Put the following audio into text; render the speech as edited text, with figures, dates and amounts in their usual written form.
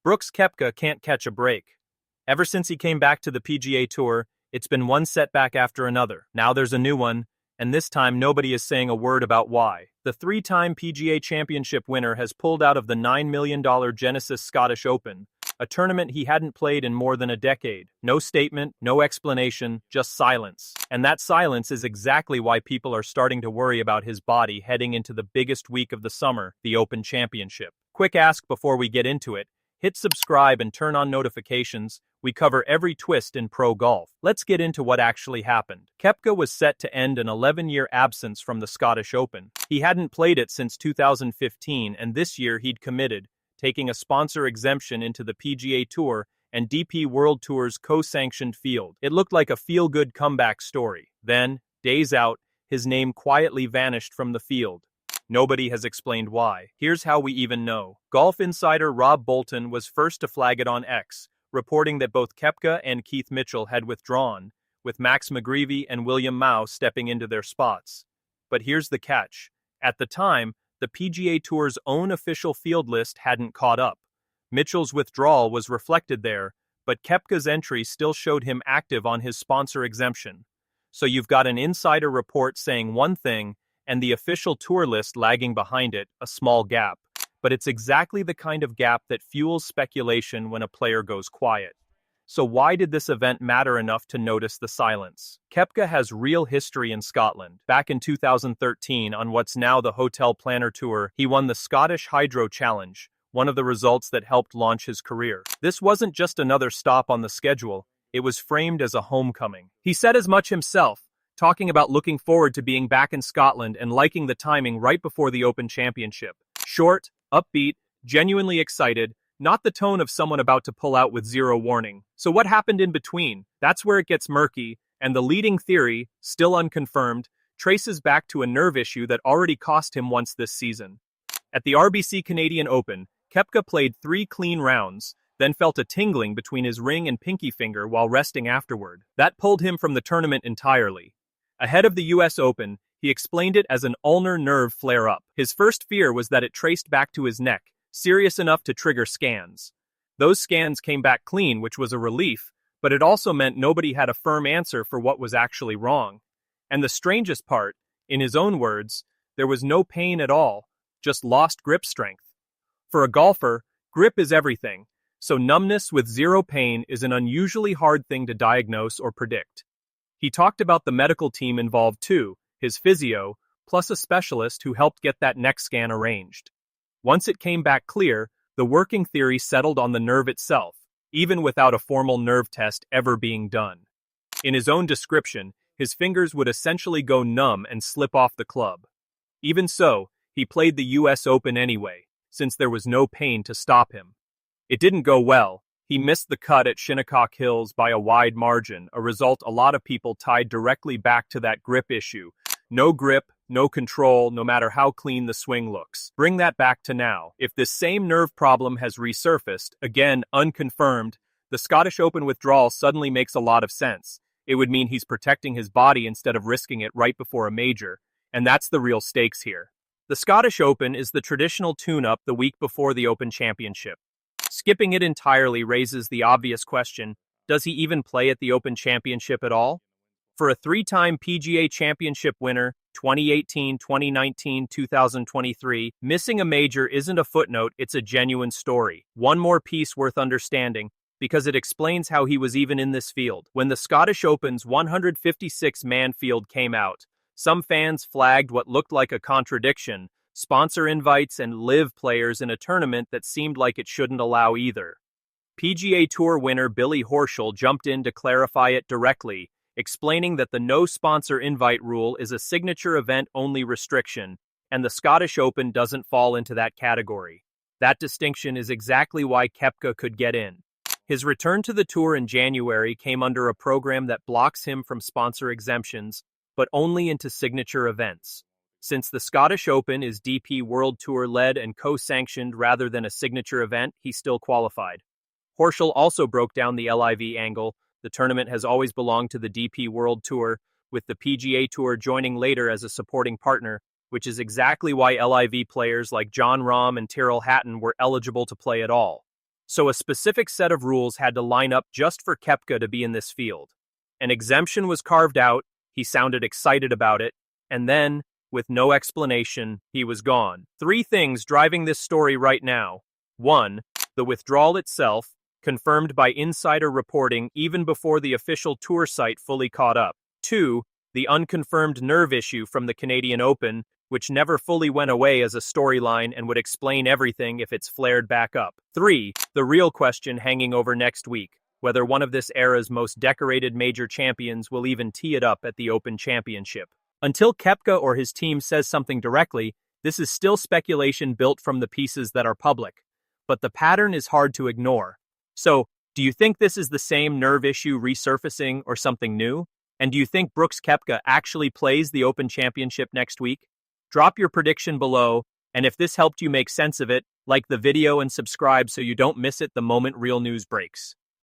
Brooks Koepka can't catch a break. Ever since he came back to the PGA Tour, it's been one setback after another. Now there's a new one, and this time nobody is saying a word about why. The three-time PGA Championship winner has pulled out of the $9 million Genesis Scottish Open, a tournament he hadn't played in more than a decade. No statement, no explanation, just silence. And that silence is exactly why people are starting to worry about his body heading into the biggest week of the summer, the Open Championship. Quick ask before we get into it. Hit subscribe and turn on notifications. We cover every twist in pro golf. Let's get into what actually happened. Koepka was set to end an 11-year absence from the Scottish Open. He hadn't played it since 2015, and this year he'd committed, taking a sponsor exemption into the PGA Tour and DP World Tour's co-sanctioned field. It looked like a feel-good comeback story. Then, days out, his name quietly vanished from the field. Nobody has explained why. Here's how we even know. Golf insider Rob Bolton was first to flag it on X, reporting that both Koepka and Keith Mitchell had withdrawn, with Max McGreevy and William Mao stepping into their spots. But here's the catch. At the time, the PGA Tour's own official field list hadn't caught up. Mitchell's withdrawal was reflected there, but Koepka's entry still showed him active on his sponsor exemption. So you've got an insider report saying one thing, and the official tour list lagging behind it, a small gap. But it's exactly the kind of gap that fuels speculation when a player goes quiet. So why did this event matter enough to notice the silence? Koepka has real history in Scotland. Back in 2013, on what's now the Hotel Planner Tour, he won the Scottish Hydro Challenge, one of the results that helped launch his career. This wasn't just another stop on the schedule, it was framed as a homecoming. He said as much himself, talking about looking forward to being back in Scotland and liking the timing right before the Open Championship. Short, upbeat, genuinely excited, not the tone of someone about to pull out with zero warning. So what happened in between? That's where it gets murky, and the leading theory, still unconfirmed, traces back to a nerve issue that already cost him once this season. At the RBC Canadian Open, Koepka played 3 clean rounds, then felt a tingling between his ring and pinky finger while resting afterward. That pulled him from the tournament entirely. Ahead of the US Open, he explained it as an ulnar nerve flare-up. His first fear was that it traced back to his neck, serious enough to trigger scans. Those scans came back clean, which was a relief, but it also meant nobody had a firm answer for what was actually wrong. And the strangest part, in his own words, there was no pain at all, just lost grip strength. For a golfer, grip is everything, so numbness with zero pain is an unusually hard thing to diagnose or predict. He talked about the medical team involved too, his physio, plus a specialist who helped get that neck scan arranged. Once it came back clear, the working theory settled on the nerve itself, even without a formal nerve test ever being done. In his own description, his fingers would essentially go numb and slip off the club. Even so, he played the US Open anyway, since there was no pain to stop him. It didn't go well. He missed the cut at Shinnecock Hills by a wide margin, a result a lot of people tied directly back to that grip issue. No grip, no control, no matter how clean the swing looks. Bring that back to now. If this same nerve problem has resurfaced, again unconfirmed, the Scottish Open withdrawal suddenly makes a lot of sense. It would mean he's protecting his body instead of risking it right before a major, and that's the real stakes here. The Scottish Open is the traditional tune-up the week before the Open Championship. Skipping it entirely raises the obvious question, does he even play at the Open Championship at all? For a 3-time PGA Championship winner, 2018, 2019, 2023, missing a major isn't a footnote, it's a genuine story. One more piece worth understanding, because it explains how he was even in this field. When the Scottish Open's 156-man field came out, some fans flagged what looked like a contradiction, sponsor invites and live players in a tournament that seemed like it shouldn't allow either. PGA Tour winner Billy Horschel jumped in to clarify it directly, explaining that the no sponsor invite rule is a signature event only restriction, and the Scottish Open doesn't fall into that category. That distinction is exactly why Koepka could get in. His return to the tour in January came under a program that blocks him from sponsor exemptions, but only into signature events. Since the Scottish Open is DP World Tour led and co-sanctioned rather than a signature event, he still qualified. Horschel also broke down the LIV angle. The tournament has always belonged to the DP World Tour, with the PGA Tour joining later as a supporting partner, which is exactly why LIV players like Jon Rahm and Tyrrell Hatton were eligible to play at all. So a specific set of rules had to line up just for Koepka to be in this field. An exemption was carved out, he sounded excited about it, and then, with no explanation, he was gone. Three things driving this story right now. 1. The withdrawal itself, confirmed by insider reporting even before the official tour site fully caught up. 2. The unconfirmed nerve issue from the Canadian Open, which never fully went away as a storyline and would explain everything if it's flared back up. 3. The real question hanging over next week, whether one of this era's most decorated major champions will even tee it up at the Open Championship. Until Koepka or his team says something directly, this is still speculation built from the pieces that are public. But the pattern is hard to ignore. So, do you think this is the same nerve issue resurfacing or something new? And do you think Brooks Koepka actually plays the Open Championship next week? Drop your prediction below, and if this helped you make sense of it, like the video and subscribe so you don't miss it the moment real news breaks.